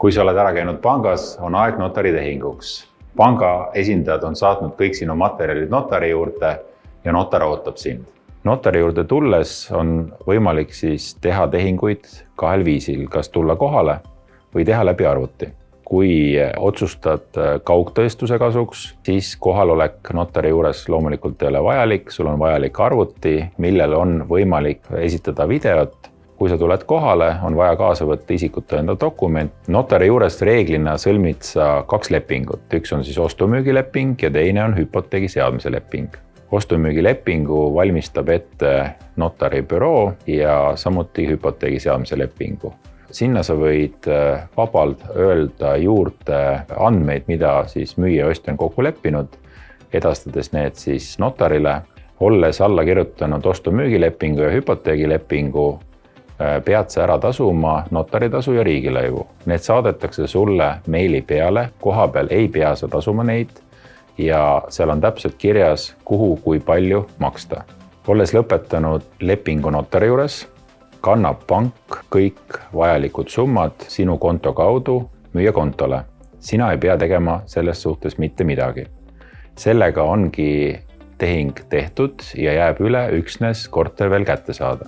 Kui sa oled ära käinud pangas, on aeg notaritehinguks. Panga esindajad on saatnud kõik sinu materjalid notari juurde ja notar ootab sind. Notari juurde tulles on võimalik siis teha tehinguid kahel viisil, kas tulla kohale või teha läbi arvuti. Kui otsustad kaugtõestuse kasuks, siis kohalolek notari juures loomulikult ei ole vajalik, sul on vajalik arvuti, millel on võimalik esitada videot. Kui sa tuled kohale, on vaja kaasa võtta isikut tõendav dokument. Notari juures reeglina sõlmid sa 2 lepingut. Üks on siis ostu-müügileping ja teine on hüpoteegi seadmise leping. Ostu-müügilepingu valmistab ette notari büroo ja samuti hüpoteegi seadmise lepingu. Sinna sa võid vabalt öelda juurde andmeid, mida siis müüja ja ostja on kokku leppinud, edastades need siis notarile. Olles alla kirjutanud ostu-müügilepingu ja hüpoteegilepingu, pead sa ära tasuma notaritasu ja riigilõivu. Need saadetakse sulle meili peale, koha peal ei pea sa tasuma neid ja seal on täpselt kirjas, kuhu kui palju maksta. Olles lõpetanud lepingu notari juures, kannab pank kõik vajalikud summad sinu konto kaudu müüja kontole. Sina ei pea tegema selles suhtes mitte midagi. Sellega ongi tehing tehtud ja jääb üle üksnes korter veel kätte saada.